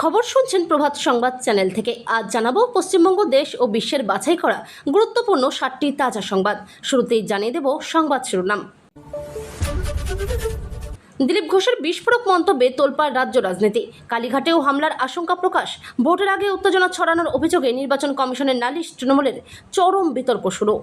খবর শুনছেন প্রভাত সংবাদ চ্যানেল থেকে। আজ জানাবো পশ্চিমবঙ্গ দেশ ও বিশ্বের বাছাই করা গুরুত্বপূর্ণ 7টি তাজা সংবাদ। শুরুতেই জানিয়ে দেব সংবাদ শিরোনাম। দিলীপ ঘোষের বিস্ফোরক মন্তব্যে তোলপাড় রাজ্য রাজনীতি। কালীঘাটেও হামলার আশঙ্কা প্রকাশ। ভোটের আগে উত্তেজনা ছড়ানোর অভিযোগে নির্বাচন কমিশনের নালিশ। তৃণমূলের চরম বিতর্ক শুরু।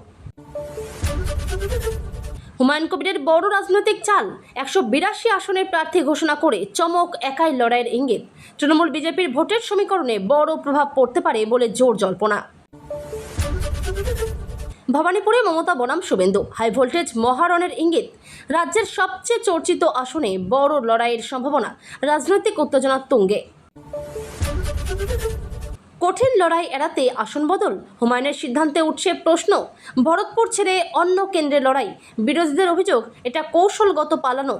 হুমায়ুন কবিরের বড় রাজনৈতিক চাল। 182 আসনের প্রার্থী ঘোষণা করে চমক, একাই লড়াইয়ের ইঙ্গিত। তৃণমূল বিজেপির ভোটের সমীকরণে বড় প্রভাব পড়তে পারে বলে জোর জল্পনা। ভবানীপুরে মমতা বনাম শুভেন্দু, হাই ভোল্টেজ মহারণের ইঙ্গিত। রাজ্যের সবচেয়ে চর্চিত আসনে বড় লড়াইয়ের সম্ভাবনা। রাজনৈতিক উত্তেজনা তুঙ্গে। কঠিন লড়াই এড়াতে আসন বদল। হুমায়ুনের সিদ্ধান্তে উঠছে প্রশ্ন। ভরতপুর ছেড়ে অন্য কেন্দ্রে লড়াই। বিরোধীদের অভিযোগ এটা কৌশলগত পালানো।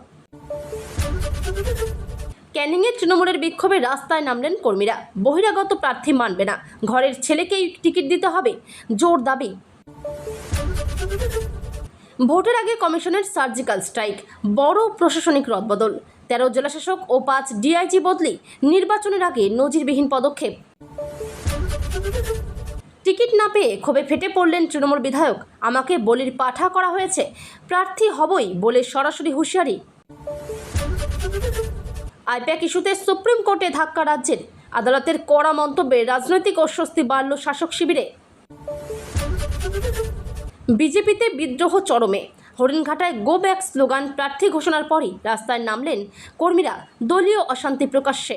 ক্যানিংয়ে তৃণমূলের বিক্ষোভে রাস্তায় নামলেন কর্মীরা। বহিরাগত প্রার্থী মানবে না, ঘরের ছেলেকেই টিকিট দিতে হবে, জোর দাবি। ভোটের আগে কমিশনের সার্জিক্যাল স্ট্রাইক, বড় প্রশাসনিক রদবদল। 13 জেলাশাসক ও 5 ডিআইজি বদলি। নির্বাচনের আগে নজিরবিহীন পদক্ষেপ। টিকিট না পেয়ে ক্ষোভে ফেটে পড়লেন তৃণমূল বিধায়ক। আমাকে বলির পাঠা করা হয়েছে, প্রার্থী হবই বলে সরাসরি হুঁশিয়ারি। আইপ্যাক ইস্যুতে সুপ্রিম কোর্টে ধাক্কা রাজ্যের। আদালতের কড়া মন্তব্যে রাজনৈতিক অস্বস্তি বাড়ল শাসক শিবিরে। বিজেপিতে বিদ্রোহ চরমে। হরিণঘাটায় গো ব্যাক স্লোগান প্রার্থী ঘোষণার পরই রাস্তায় নামলেন কর্মীরা। দলীয় অশান্তি প্রকাশ্যে।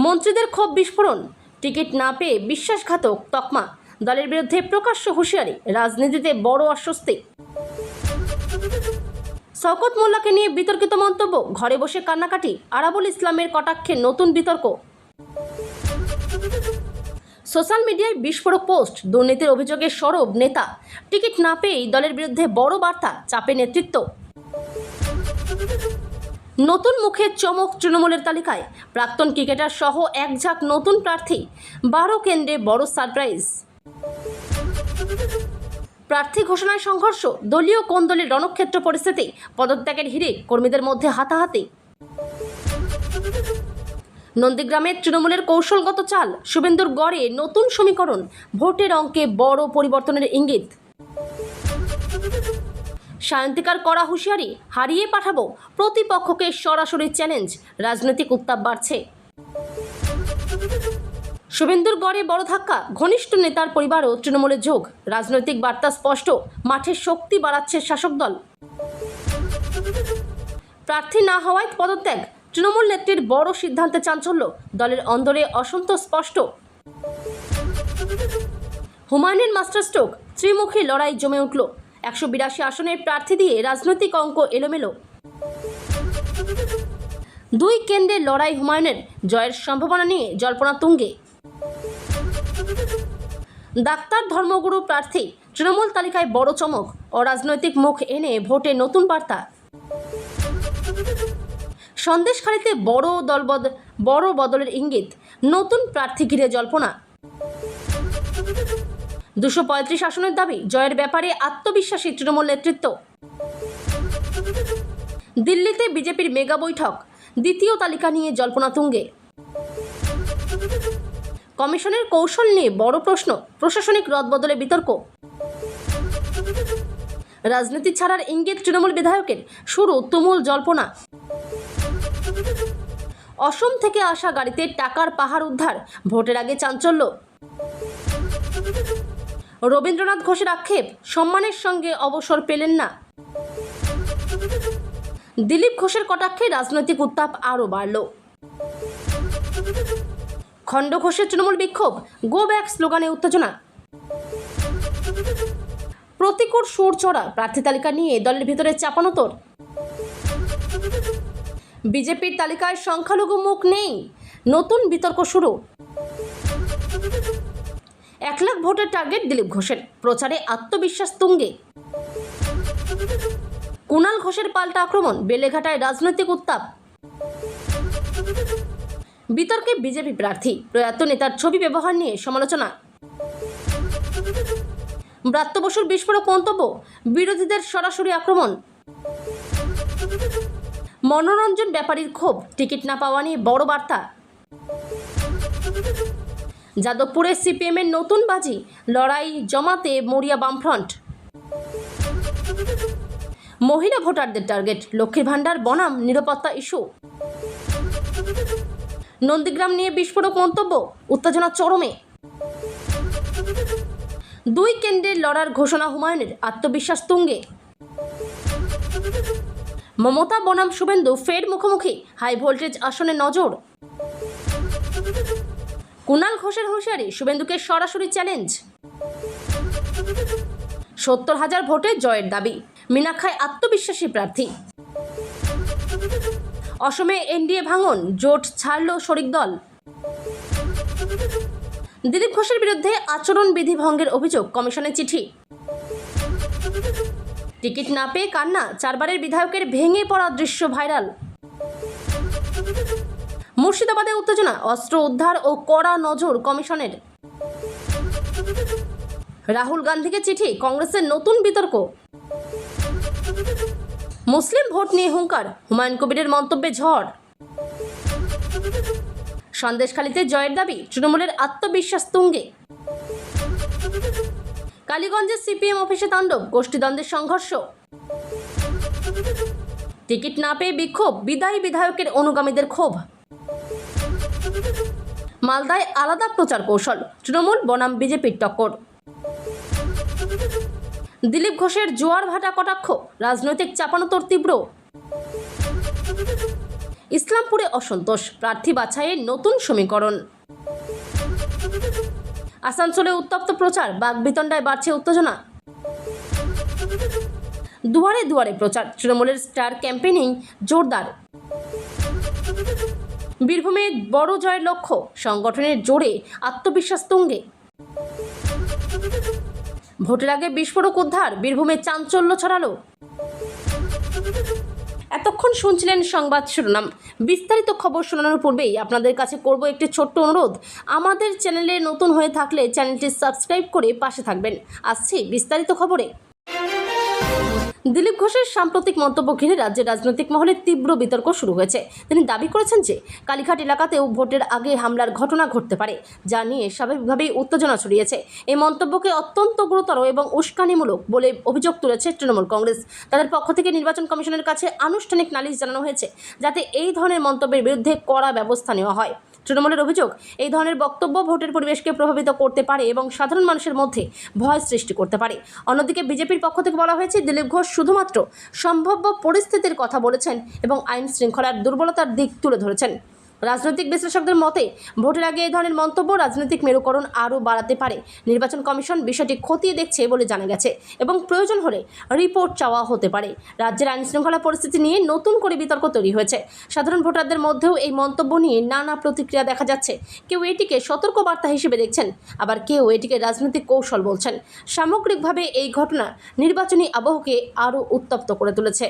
মন্ত্রীদের ক্ষোভ বিস্ফোরণ। টিকিট না পেয়ে বিশ্বাসঘাতক তকমা। দলের বিরুদ্ধে প্রকাশ্য হুঁশিয়ারি। রাজনীতিতে বড় অস্বস্তি। শওকত মোল্লাকে নিয়ে বিতর্কিত মন্তব্য। ঘরে বসে কান্নাকাটি। আরাবুল ইসলামের কটাক্ষে নতুন বিতর্ক। সোশ্যাল মিডিয়ায় বিস্ফোরক পোস্ট। দুর্নীতির অভিযোগে সরব নেতা। টিকিট না পেয়েই দলের বিরুদ্ধে বড় বার্তা। চাপে নেতৃত্ব। নতুন মুখে চমক তৃণমূলের তালিকায়। প্রাক্তন ক্রিকেটার সহ এক ঝাঁক নতুন প্রার্থী। 12 কেন্দ্রে বড় সারপ্রাইজ। প্রার্থী ঘোষণায় সংঘর্ষ। দলীয় কোন্দলের রণক্ষেত্র পরিস্থিতি। পদত্যাগের হিড়িক, কর্মীদের মধ্যে হাতাহাতি। নন্দীগ্রামে তৃণমূলের কৌশলগত চাল। শুভেন্দুর গড়ে নতুন সমীকরণ। ভোটের অঙ্কে বড় পরিবর্তনের ইঙ্গিত। সায়ন্তিকার কড়া হুঁশিয়ারি। হারিয়ে পাঠাবো। প্রতিপক্ষকে সরাসরি চ্যালেঞ্জ। রাজনৈতিক উত্তাপ বাড়ছে। শুভেন্দুর গড়ে বড় ধাক্কা। ঘনিষ্ঠ নেতার পরিবারও তৃণমূলের যোগ। রাজনৈতিক বার্তা স্পষ্ট। মাঠে শক্তি বাড়াচ্ছে শাসক দল। প্রার্থী না হওয়ায় পদত্যাগ। তৃণমূল নেত্রীর বড় সিদ্ধান্তে চাঞ্চল্য। দলের অন্দরে অসন্তোষ স্পষ্ট। হুমায়ুনের মাস্টার স্ট্রোক। ত্রিমুখী লড়াই জমে উঠল। 182 আসনের প্রার্থী দিয়ে রাজনৈতিক অঙ্ক এলোমেলো। 2 কেন্দ্রে লড়াই হুমায়ুনের। জয়ের সম্ভাবনা নিয়ে জল্পনা তুঙ্গে। ডাক্তার ধর্মগুরু প্রার্থী। তৃণমূল তালিকায় বড় চমক। অরাজনৈতিক মুখ এনে ভোটে নতুন বার্তা। সন্দেশখালীতে বড় বদলের ইঙ্গিত। নতুন প্রার্থী ঘিরে জল্পনা। 235 আসনের দাবি। জয়ের ব্যাপারে আত্মবিশ্বাসী তৃণমূল নেতৃত্ব। দিল্লিতে বিজেপির মেগা বৈঠক। দ্বিতীয় তালিকা নিয়ে জল্পনা তুঙ্গে। কমিশনের কৌশল নিয়ে বড় প্রশ্ন। প্রশাসনিক রদবদলে বিতর্ক। রাজনীতি ছাড়ার ইঙ্গিত তৃণমূল বিধায়কের। শুরু তুমুল জল্পনা। অসম থেকে আসা গাড়িতে টাকার পাহাড় উদ্ধার। ভোটের আগে চাঞ্চল্য। রবীন্দ্রনাথ ঘোষের আক্ষেপ, সম্মানের সঙ্গে অবসর পেলেন না। দিলীপ ঘোষের কটাক্ষে রাজনৈতিক উত্তাপ আরও বাড়ল। খণ্ড ঘোষের তৃণমূল বিক্ষোভ। গো ব্যাক স্লোগানে উত্তেজনা। প্রতিকূল সুর চড়া প্রার্থী তালিকা নিয়ে দলের ভিতরে চাপানোতর। বিজেপির তালিকায় সংখ্যালঘু মুখ নেই। নতুন বিতর্ক শুরু। 1 লাখ ভোটের টার্গেট দিলীপ ঘোষের। প্রচারে আত্মবিশ্বাস তুঙ্গে। কুণাল ঘোষের পাল্টা আক্রমণ। বেলেঘাটায় রাজনৈতিক উত্তাপ। বিতর্কে বিজেপি প্রার্থী। প্রয়াত নেতার ছবি ব্যবহার নিয়ে সমালোচনা। ব্রাত্য বসুর বিস্ফোরক মন্তব্য। বিরোধীদের সরাসরি আক্রমণ। মনোরঞ্জন ব্যাপারীর ক্ষোভ, টিকিট না পাওয়া নিয়ে বড় বার্তা। যাদবপুরে সিপিএমের নতুন বাজি, লড়াই জমাতে মরিয়া বামফ্রন্ট। মহিলা ভোটারদের টার্গেট, লক্ষ্মীর ভাণ্ডার বনাম নিরাপত্তা ইস্যু। নন্দীগ্রাম নিয়ে বিস্ফোরক মন্তব্য, উত্তেজনা চরমে। দুই কেন্দ্রের লড়ার ঘোষণা হুমায়ুনের, আত্মবিশ্বাস তুঙ্গে। মমতা বনাম শুভেন্দু ফের মুখোমুখি, হাই ভোল্টেজ আসনে নজর। কুণাল ঘোষের হুঁশিয়ারি, শুভেন্দুকে সরাসরি চ্যালেঞ্জ। 70,000 ভোটে জয়ের দাবি, মীনাক্ষায় আত্মবিশ্বাসী প্রার্থী। অসমে এনডিএ ভাঙন, জোট ছাড়ল শরিক দল। দিলীপ ঘোষের বিরুদ্ধে আচরণবিধি ভঙ্গের অভিযোগ, কমিশনের চিঠি। টিকিট না পেয়ে কান্না, 4 বারের বিধায়কের ভেঙে পড়া দৃশ্য ভাইরাল। মুর্শিদাবাদে উত্তেজনা, অস্ত্র উদ্ধার ও কড়া নজর কমিশনের। রাহুল গান্ধীকে চিঠি, কংগ্রেসের নতুন বিতর্ক। মুসলিম ভোট নিয়ে হুঙ্কার, হুমায়ুন কবিরের মন্তব্যে ঝড়। সন্দেশখালীতে জয়ের দাবি, তৃণমূলের আত্মবিশ্বাস তুঙ্গে। কালীগঞ্জে সিপিএম অফিসে তাণ্ডব, গোষ্ঠীদ্বন্দ্বের সংঘর্ষ। টিকিট না পেয়ে বিক্ষোভ, বিদায়ী বিধায়কের অনুগামীদের ক্ষোভ। মালদায় আলাদা প্রচার কৌশল, তৃণমূল বনাম বিজেপির টক্কর। দিলীপ ঘোষের জোয়ার ভাটা কটাক্ষ, রাজনৈতিক চাপানোতর তীব্র। ইসলামপুরে অসন্তোষ, প্রার্থী বাছাইয়ের নতুন সমীকরণ। আসানসোলে উত্তপ্ত প্রচার, বাগবিতণ্ডায় বাড়ছে উত্তেজনা। দুয়ারে দুয়ারে প্রচার, তৃণমূলের স্টার ক্যাম্পেইনিং জোরদার। বীরভূমে বড় জয়ের লক্ষ্য, সংগঠনের জোরে আত্মবিশ্বাস তুঙ্গে। ভোটের আগে বিস্ফোরক উদ্ধার, বীরভূমে চাঞ্চল্য ছড়ালো। এতক্ষণ শুনছিলেন সংবাদ শিরোনাম। বিস্তারিত খবর শোনানোর পূর্বেই আপনাদের কাছে করব একটি ছোট্ট অনুরোধ, আমাদের চ্যানেলে নতুন হয়ে থাকলে চ্যানেলটি সাবস্ক্রাইব করে পাশে থাকবেন। আসছি বিস্তারিত খবরে। দিলীপ ঘোষের সাম্প্রতিক মন্তব্য ঘিরে রাজ্যের রাজনৈতিক মহলে তীব্র বিতর্ক শুরু হয়েছে। তিনি দাবি করেছেন যে কালীঘাট এলাকাতেও ভোটের আগে হামলার ঘটনা ঘটতে পারে, যা নিয়ে স্বাভাবিকভাবেই উত্তেজনা ছড়িয়েছে। এই মন্তব্যকে অত্যন্ত গুরুতর এবং উস্কানিমূলক বলে অভিযোগ তুলেছে তৃণমূল কংগ্রেস। তাদের পক্ষ থেকে নির্বাচন কমিশনের কাছে আনুষ্ঠানিক নালিশ জানানো হয়েছে, যাতে এই ধরনের মন্তব্যের বিরুদ্ধে কড়া ব্যবস্থা নেওয়া হয়। তৃণমূলের অভিযোগ, এই ধরনের বক্তব্য ভোটের পরিবেশকে প্রভাবিত করতে পারে এবং সাধারণ মানুষের মধ্যে ভয় সৃষ্টি করতে পারে। অন্যদিকে বিজেপির পক্ষ থেকে বলা হয়েছে, দিলীপ ঘোষ শুধুমাত্র সম্ভাব্য পরিস্থিতির কথা বলেছেন এবং আইন শৃঙ্খলার দুর্বলতার দিক তুলে ধরেছেন। রাজনৈতিক বিশ্লেষকদের মতে, ভোটের আগে এই ধরনের মন্তব্য রাজনৈতিক মেরুকরণ আরও বাড়াতে পারে। নির্বাচন কমিশন বিষয়টি খতিয়ে দেখছে বলে জানা গেছে এবং প্রয়োজন হলে রিপোর্ট চাওয়া হতে পারে। রাজ্যের আইন শৃঙ্খলা পরিস্থিতি নিয়ে নতুন করে বিতর্ক তৈরি হয়েছে। সাধারণ ভোটারদের মধ্যেও এই মন্তব্য নিয়ে নানা প্রতিক্রিয়া দেখা যাচ্ছে। কেউ এটিকে সতর্কবার্তা হিসেবে দেখছেন, আবার কেউ এটিকে রাজনৈতিক কৌশল বলছেন। সামগ্রিকভাবে এই ঘটনা নির্বাচনী আবহকে আরও উত্তপ্ত করে তুলেছে।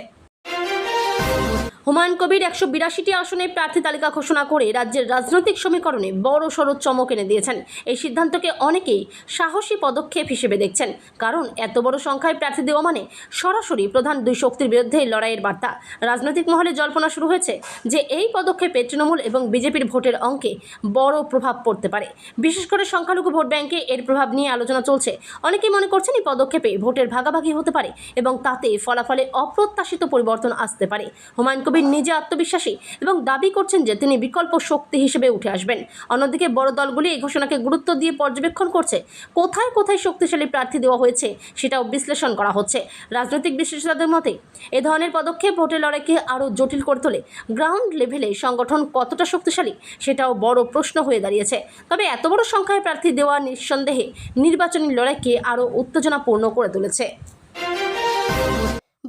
হুমায়ুন কবির 182টি আসনে প্রার্থী তালিকা ঘোষণা করে রাজ্যের রাজনৈতিক সমীকরণে বড়সড় চমক এনে দিয়েছেন। এই সিদ্ধান্তকে অনেকেই সাহসী পদক্ষেপ হিসেবে দেখছেন, কারণ এত বড় সংখ্যায় প্রার্থী দেওয়া মানে সরাসরি প্রধান দুই শক্তির বিরুদ্ধে লড়াইয়ের বার্তা। রাজনৈতিক মহলে জল্পনা শুরু হয়েছে যে এই পদক্ষেপে তৃণমূল এবং বিজেপির ভোটের অঙ্কে বড় প্রভাব পড়তে পারে। বিশেষ করে সংখ্যালঘু ভোট ব্যাংকে এর প্রভাব নিয়ে আলোচনা চলছে। অনেকেই মনে করছেন এই পদক্ষেপে ভোটের ভাগাভাগি হতে পারে এবং তাতে ফলাফলে অপ্রত্যাশিত পরিবর্তন আসতে পারে। হুমায়ুন কবির নিজে আত্মবিশ্বাসী এবং দাবি করছেন যে তিনি বিকল্প শক্তি হিসেবে উঠে আসবেন। অন্যদিকে বড় দলগুলি এই ঘোষণাকে গুরুত্ব দিয়ে পর্যবেক্ষণ করছে। কোথায় কোথায় শক্তিশালী প্রার্থী দেওয়া হয়েছে সেটাও বিশ্লেষণ করা হচ্ছে। রাজনৈতিক বিশ্লেষকদের মতে, এ ধরনের পদক্ষেপ ভোটের লড়াইকে আরও জটিল করে তোলে। গ্রাউন্ড লেভেলে সংগঠন কতটা শক্তিশালী সেটাও বড় প্রশ্ন হয়ে দাঁড়িয়েছে। তবে এত বড় সংখ্যায় প্রার্থী দেওয়া নিঃসন্দেহে নির্বাচনী লড়াইকে আরও উত্তেজনাপূর্ণ করে তুলেছে।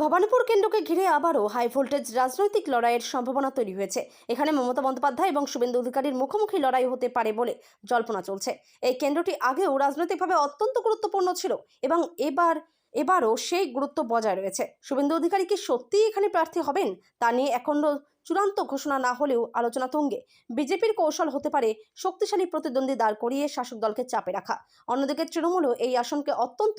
ভবানীপুর কেন্দ্রকে ঘিরে আবারও হাই ভোল্টেজ রাজনৈতিক লড়াইয়ের সম্ভাবনা তৈরি হয়েছে। এখানে মমতা বন্দ্যোপাধ্যায় এবং শুভেন্দু অধিকারীর মুখোমুখি লড়াই হতে পারে বলে জল্পনা চলছে। এই কেন্দ্রটি আগেও রাজনৈতিকভাবে অত্যন্ত গুরুত্বপূর্ণ ছিল এবং এবারও সেই গুরুত্ব বজায় রয়েছে। শুভেন্দু অধিকারী কি সত্যিই এখানে প্রার্থী হবেন তা নিয়ে এখনও চূড়ান্ত ঘোষণা না হলেও আলোচনা তুঙ্গে। বিজেপির কৌশল হতে পারে শক্তিশালী প্রতিদ্বন্দ্বী দাঁড় করিয়ে শাসক দলকে চাপে রাখা। অন্যদিকে তৃণমূলও এই আসনকে অত্যন্ত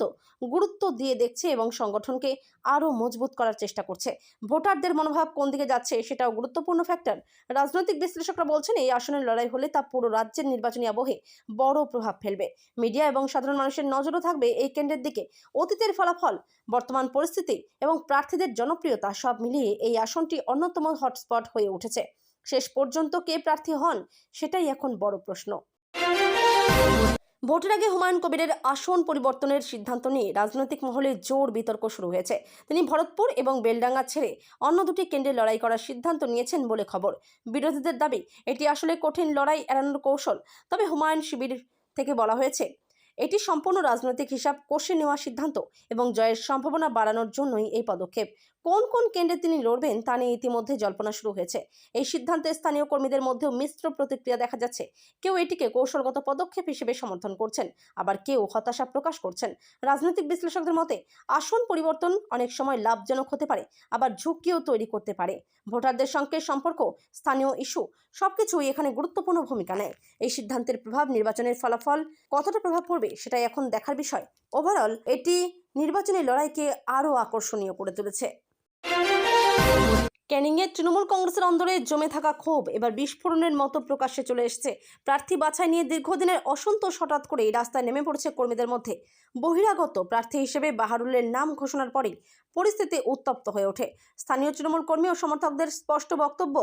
গুরুত্ব দিয়ে দেখছে এবং সংগঠনকে আরও মজবুত করার চেষ্টা করছে। ভোটারদের মনোভাব কোন দিকে যাচ্ছে সেটাও গুরুত্বপূর্ণ ফ্যাক্টর। রাজনৈতিক বিশ্লেষকরা বলছেন এই আসনের লড়াই হলে তা পুরো রাজ্যের নির্বাচনী আবহে বড় প্রভাব ফেলবে। মিডিয়া এবং সাধারণ মানুষের নজরও থাকবে এই কেন্দ্রের দিকে। অতীতের ফলাফল, বর্তমান পরিস্থিতি এবং প্রার্থীদের জনপ্রিয়তা সব মিলিয়ে এই আসনটি অন্যতম হটস্পট হয়ে উঠেছে। শেষ পর্যন্ত কে প্রার্থী হন সেটাই এখন বড় প্রশ্ন। ভোটের আগে হুমায়ুন কবিরের আসন পরিবর্তনের সিদ্ধান্ত নিয়ে রাজনৈতিক মহলে জোর বিতর্ক শুরু হয়েছে। তিনি ভরতপুর এবং বেলডাঙ্গা ছেড়ে অন্য দুটি কেন্দ্রে লড়াই করার সিদ্ধান্ত নিয়েছেন বলে খবর। বিরোধীদের দাবি এটি আসলে কঠিন লড়াই এড়ানোর কৌশল। তবে হুমায়ুন শিবির থেকে বলা হয়েছে এটি সম্পূর্ণ রাজনৈতিক হিসাব কষে নেওয়া সিদ্ধান্ত এবং জয়ের সম্ভাবনা বাড়ানোর জন্যই এই পদক্ষেপ। কোন কোন কেন্দ্রে তিনি লড়বেন তা নিয়ে ইতিমধ্যে জল্পনা শুরু হয়েছে। এই সিদ্ধান্তে স্থানীয় কর্মীদের মধ্যেও মিশ্র প্রতিক্রিয়া দেখা যাচ্ছে। কেউ এটিকে কৌশলগত পদক্ষেপ হিসেবে সমর্থন করছেন, আবার কেউ হতাশা প্রকাশ করছেন। রাজনৈতিক বিশ্লেষকদের মতে আসন পরিবর্তন অনেক সময় লাভজনক হতে পারে, আবার ঝুঁকিও তৈরি করতে পারে। ভোটারদের সঙ্গে সম্পর্ক, স্থানীয় ইস্যু সবকিছুই এখানে গুরুত্বপূর্ণ ভূমিকা নেয়। এই সিদ্ধান্তের প্রভাব নির্বাচনের ফলাফল কতটা প্রভাব পড়বে সেটা এখন দেখার বিষয়। ওভারঅল এটি নির্বাচনী লড়াইকে আরও আকর্ষণীয় করে তুলেছে। ক্যানিংয়ে তৃণমূল কংগ্রেসের অন্দরে জমে থাকা ক্ষোভ এবার বিস্ফোরণের মতো প্রকাশ্যে চলে এসেছে। প্রার্থী বাছাই নিয়ে দীর্ঘদিনের অসন্তোষ হঠাৎ করেই রাস্তায় নেমে পড়েছে কর্মীদের মধ্যে। বহিরাগত প্রার্থী হিসেবে বাহারুলের নাম ঘোষণার পরেই পরিস্থিতি উত্তপ্ত হয়ে ওঠে। স্থানীয় তৃণমূল কর্মী ও সমর্থকদের স্পষ্ট বক্তব্য,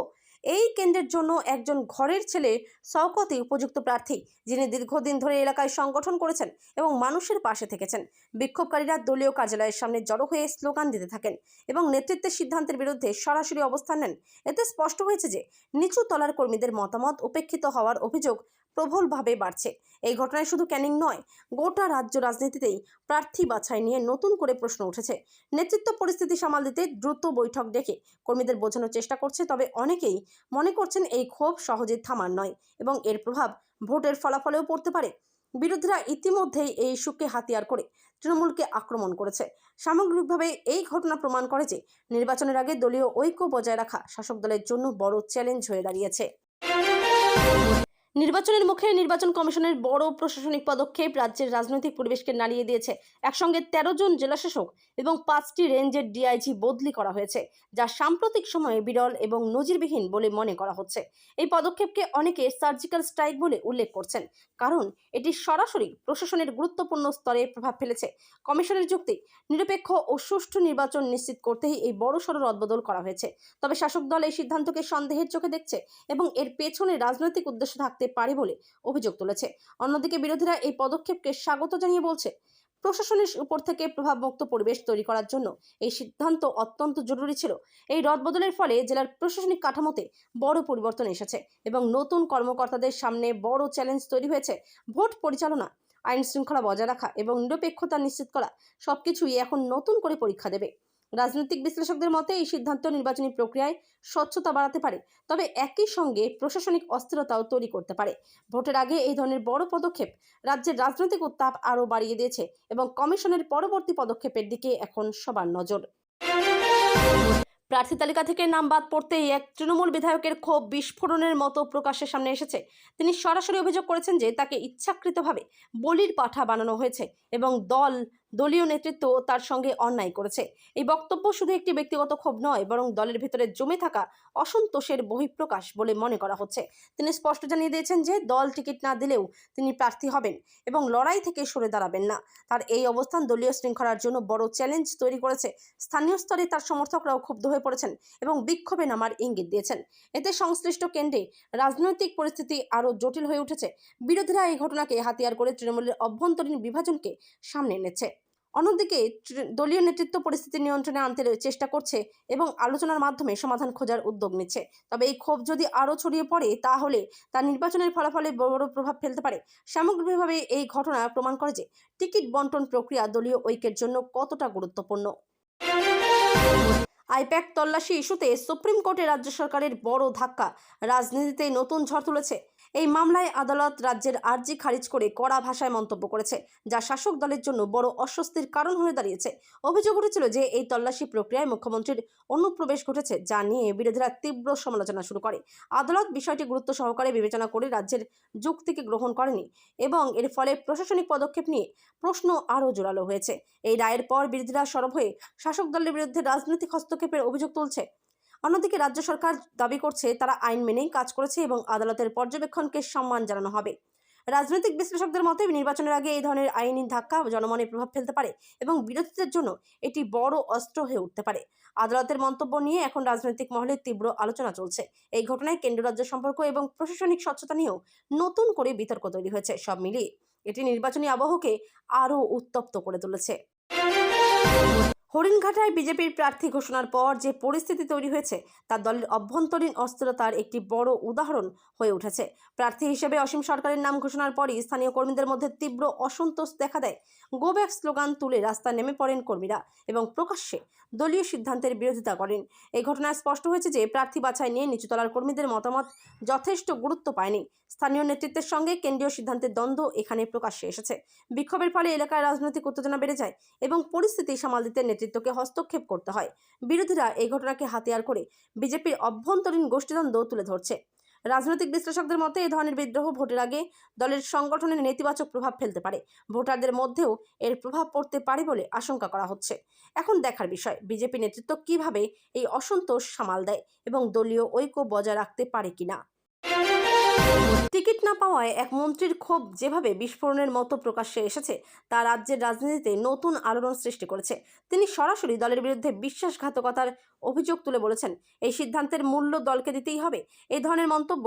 এই কেন্দ্রের জন্য একজন ঘরের ছেলে শওকতই উপযুক্ত প্রার্থী, যিনি দীর্ঘদিন ধরে এলাকায় সংগঠন করেছেন এবং মানুষের পাশে থেকেছেন। বিক্ষোভকারীরা দলীয় কার্যালয়ের সামনে জড়ো হয়ে স্লোগান দিতে থাকেন এবং নেতৃত্বের সিদ্ধান্তের বিরুদ্ধে সরাসরি অবস্থান নেন। এতে স্পষ্ট হয়েছে যে নিচু তলার কর্মীদের মতামত উপেক্ষিত হওয়ার অভিযোগ প্রবলভাবে বাড়ছে। এই ঘটনায় শুধু ক্যানিং নয়, গোটা রাজ্য রাজনীতিতেই প্রার্থী বাছাই নিয়ে নতুন করে প্রশ্ন উঠেছে। নেতৃত্ব পরিস্থিতি সামাল দিতে দ্রুত বৈঠক ডেকে কর্মীদের বোঝানোর চেষ্টা করছে। তবে অনেকেই মনে করছেন এই ক্ষোভ সহজে থামার নয় এবং এর প্রভাব ভোটের ফলাফলেও পড়তে পারে। বিরোধীরা ইতিমধ্যেই এই ইস্যুকে হাতিয়ার করে তৃণমূলকে আক্রমণ করেছে। সামগ্রিকভাবে এই ঘটনা প্রমাণ করে যে নির্বাচনের আগে দলীয় ঐক্য বজায় রাখা শাসক দলের জন্য বড় চ্যালেঞ্জ হয়ে দাঁড়িয়েছে। নির্বাচনের মুখে নির্বাচন কমিশনের বড় প্রশাসনিক পদক্ষেপ রাজ্যের রাজনৈতিক পরিবেশকে নাড়িয়ে দিয়েছে। একসঙ্গে 13 জন জেলাশাসক এবং 5টি রেঞ্জের ডিআইজি বদলি করা হয়েছে, যা সাম্প্রতিক সময়ে বিরল এবং নজিরবিহীন বলে মনে করা হচ্ছে। এই পদক্ষেপকে অনেকে সার্জিক্যাল স্ট্রাইক বলে উল্লেখ করছেন, কারণ এটি সরাসরি প্রশাসনের গুরুত্বপূর্ণ স্তরে প্রভাব ফেলেছে। কমিশনের যুক্তি, নিরপেক্ষ ও সুষ্ঠু নির্বাচন নিশ্চিত করতেই এই বড়সড় রদবদল করা হয়েছে। তবে শাসক দল এই সিদ্ধান্তকে সন্দেহের চোখে দেখছে এবং এর পেছনে রাজনৈতিক উদ্দেশ্য থাকতে পারে বলে অভিযোগ তুলেছে। অন্যদিকে বিরোধীরা এই পদক্ষেপকে স্বাগত জানিয়ে বলছে, প্রশাসনের উপর থেকে প্রভাবমুক্ত পরিবেশ তৈরি করার জন্য এই সিদ্ধান্ত অত্যন্ত জরুরি ছিল। এই রদবদলের ফলে জেলার প্রশাসনিক কাঠামোতে বড় পরিবর্তন এসেছে এবং নতুন কর্মকর্তাদের সামনে বড় চ্যালেঞ্জ তৈরি হয়েছে। ভোট পরিচালনা, আইন শৃঙ্খলা বজায় রাখা এবং নিরপেক্ষতা নিশ্চিত করা সবকিছুই এখন নতুন করে পরীক্ষা দেবে। রাজনৈতিক বিশ্লেষকদের মতে এই সিদ্ধান্ত নির্বাচনী প্রক্রিয়ায় স্বচ্ছতা বাড়াতে পারে, তবে একই সঙ্গে প্রশাসনিক অস্থিরতাও তৈরি করতে পারে। ভোটের আগে এই ধরনের বড় পদক্ষেপ রাজ্যের রাজনৈতিক উত্তাপ আরও বাড়িয়ে দিয়েছে এবং কমিশনের পরবর্তী পদক্ষেপের দিকে এখন সবার নজর। প্রার্থী তালিকা থেকে নাম বাদ পড়তেই এক তৃণমূল বিধায়কের ক্ষোভ বিস্ফোরণের মতো প্রকাশ্যের সামনে এসেছে। তিনি সরাসরি অভিযোগ করেছেন যে তাকে ইচ্ছাকৃতভাবে বলির পাঠা বানানো হয়েছে এবং দলীয় নেতৃত্ব তার সঙ্গে অন্যায় করেছে। এই বক্তব্য শুধু একটি ব্যক্তিগত ক্ষোভ নয়, বরং দলের ভিতরে জমে থাকা অসন্তোষের বহিঃপ্রকাশ বলে মনে করা হচ্ছে। তিনি স্পষ্ট জানিয়ে দিয়েছেন যে দল টিকিট না দিলেও তিনি প্রার্থী হবেন এবং লড়াই থেকে সরে দাঁড়াবেন না। তার এই অবস্থান দলীয় শৃঙ্খলার জন্য বড় চ্যালেঞ্জ তৈরি করেছে। স্থানীয় স্তরে তার সমর্থকরাও ক্ষুব্ধ হয়ে পড়েছেন এবং বিক্ষোভে নামার ইঙ্গিত দিয়েছেন। এতে সংশ্লিষ্ট কেন্দ্রে রাজনৈতিক পরিস্থিতি আরও জটিল হয়ে উঠেছে। বিরোধীরা এই ঘটনাকে হাতিয়ার করে তৃণমূলের অভ্যন্তরীণ বিভাজনকে সামনে এনেছে। অন্যদিকে দলীয় নেতৃত্ব পরিস্থিতি নিয়ন্ত্রণে আনতে চেষ্টা করছে এবং আলোচনার মাধ্যমে সমাধান খোঁজার উদ্যোগ নিচ্ছে। তবে এই ক্ষোভ যদি আরও ছড়িয়ে পড়ে তাহলে তা নির্বাচনের ফলাফলে বড় প্রভাব ফেলতে পারে। সামগ্রিকভাবে এই ঘটনা প্রমাণ করে যে টিকিট বন্টন প্রক্রিয়া দলীয় ঐক্যের জন্য কতটা গুরুত্বপূর্ণ। আইপ্যাক তল্লাশি ইস্যুতে সুপ্রিম কোর্টে রাজ্য সরকারের বড় ধাক্কা রাজনীতিতে নতুন ঝড় তুলেছে। এই মামলায় আদালত রাজ্যের আর্জি খারিজ করে কড়া ভাষায় মন্তব্য করেছে, যা শাসক দলের জন্য বড় অস্বস্তির কারণ হয়ে দাঁড়িয়েছে। অভিযোগ উঠেছিল যে এই তল্লাশি প্রক্রিয়ায় মুখ্যমন্ত্রীর অনুপ্রবেশ ঘটেছে, যা নিয়ে বিরোধীরা তীব্র সমালোচনা শুরু করে। আদালত বিষয়টি গুরুত্ব সহকারে বিবেচনা করে রাজ্যের যুক্তিকে গ্রহণ করেনি এবং এর ফলে প্রশাসনিক পদক্ষেপ নিয়ে প্রশ্ন আরও জোরালো হয়েছে। এই রায়ের পর বিরোধীরা সরব হয়ে শাসক দলের বিরুদ্ধে রাজনৈতিক হস্তক্ষেপের অভিযোগ তুলছে। অন্যদিকে রাজ্য সরকার দাবি করছে তারা আইন মেনেই কাজ করেছে এবং আদালতের পর্যবেক্ষণকে সম্মান জানানো হবে। রাজনৈতিক বিশ্লেষকদের মতে নির্বাচনের আগে এই ধরনের আইনি ধাক্কা জনমনে প্রভাব ফেলতে পারে এবং বিরোধীদের জন্য এটি বড় অস্ত্র হয়ে উঠতে পারে। আদালতের মন্তব্য নিয়ে এখন রাজনৈতিক মহলে তীব্র আলোচনা চলছে। এই ঘটনায় কেন্দ্র রাজ্য সম্পর্ক এবং প্রশাসনিক স্বচ্ছতা নিয়েও নতুন করে বিতর্ক তৈরি হয়েছে। সব মিলিয়ে এটি নির্বাচনী আবহকে আরও উত্তপ্ত করে তুলেছে। হরিণঘাটায় বিজেপির প্রার্থী ঘোষণার পর যে পরিস্থিতি তৈরি হয়েছে তা দলের অভ্যন্তরীণ অস্থিরতার একটি বড় উদাহরণ হয়ে উঠেছে। প্রার্থী হিসেবে অসীম সরকারের নাম ঘোষণার পরই স্থানীয় কর্মীদের মধ্যে তীব্র অসন্তোষ দেখা দেয়। গো ব্যাক স্লোগান তুলে রাস্তায় নেমে পড়েন কর্মীরা এবং প্রকাশ্যে দলীয় সিদ্ধান্তের বিরোধিতা করেন। এই ঘটনায় স্পষ্ট হয়েছে যে প্রার্থী বাছাই নিয়ে নিচুতলার কর্মীদের মতামত যথেষ্ট গুরুত্ব পায়নি। স্থানীয় নেতৃত্বের সঙ্গে কেন্দ্রীয় সিদ্ধান্তের দ্বন্দ্ব এখানে প্রকাশ্যে এসেছে। বিক্ষোভের ফলে এলাকায় রাজনৈতিক উত্তেজনা বেড়ে যায় এবং পরিস্থিতি সামাল দিতে নেতৃত্বকে হস্তক্ষেপ করতে হয়। বিরোধীরা এই ঘটনাকে হাতিয়ার করে বিজেপির অভ্যন্তরীণ গোষ্ঠীদ্বন্দ্ব তুলে ধরছে। রাজনৈতিক বিশ্লেষকদের মতে এই ধরনের বিদ্রোহ ভোটের আগে দলের সংগঠনের নেতিবাচক প্রভাব ফেলতে পারে। ভোটারদের মধ্যেও এর প্রভাব পড়তে পারে বলে আশঙ্কা করা হচ্ছে। এখন দেখার বিষয় বিজেপি নেতৃত্ব কিভাবে এই অসন্তোষ সামাল দেয় এবং দলীয় ঐক্য বজায় রাখতে পারে কিনা। টিকিট না পাওয়ায় এক মন্ত্রীর ক্ষোভ যেভাবে বিস্ফোরণের মতো প্রকাশ্যে এসেছে তা রাজ্যের রাজনীতিতে নতুন আলোড়ন সৃষ্টি করেছে। তিনি সরাসরি দলের বিরুদ্ধে বিশ্বাসঘাতকতার অভিযোগ তুলে বলেছেন, এই সিদ্ধান্তের মূল্য দলকে দিতেই হবে। এই ধরনের মন্তব্য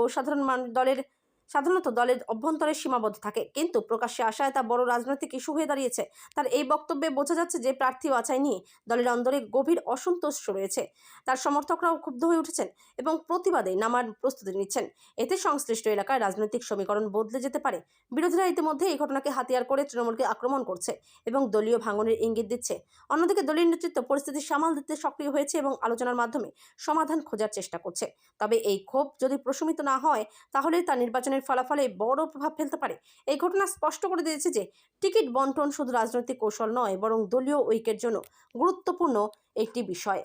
সাধারণত দলের অভ্যন্তরে সীমাবদ্ধ থাকে, কিন্তু প্রকাশ্যে আসায় তা বড় রাজনৈতিক ইস্যু হয়ে দাঁড়িয়েছে। তার এই বক্তব্যে বোঝা যাচ্ছে যে প্রার্থী বাছাই নিয়ে দলের অন্দরে গভীর অসন্তোষ রয়েছে। তার সমর্থকরাও ক্ষুব্ধ হয়ে উঠেছেন এবং প্রতিবাদে নামার প্রস্তুতি নিচ্ছেন। এতে সংশ্লিষ্ট এলাকায় রাজনৈতিক সমীকরণ বদলে যেতে পারে। বিরোধীরা ইতিমধ্যে এই ঘটনাকে হাতিয়ার করে তৃণমূলকে আক্রমণ করছে এবং দলীয় ভাঙনের ইঙ্গিত দিচ্ছে। অন্যদিকে দলীয় নেতৃত্ব পরিস্থিতি সামাল দিতে সক্রিয় হয়েছে এবং আলোচনার মাধ্যমে সমাধান খোঁজার চেষ্টা করছে। তবে এই ক্ষোভ যদি প্রশমিত না হয় তাহলে তা নির্বাচনের ফলাফলে বড় প্রভাব ফেলতে পারে। এই ঘটনা স্পষ্ট করে দিয়েছে যে টিকিট বন্টন শুধু রাজনৈতিক কৌশল নয়, বরং দলীয় ঐক্যের জন্য গুরুত্বপূর্ণ একটি বিষয়।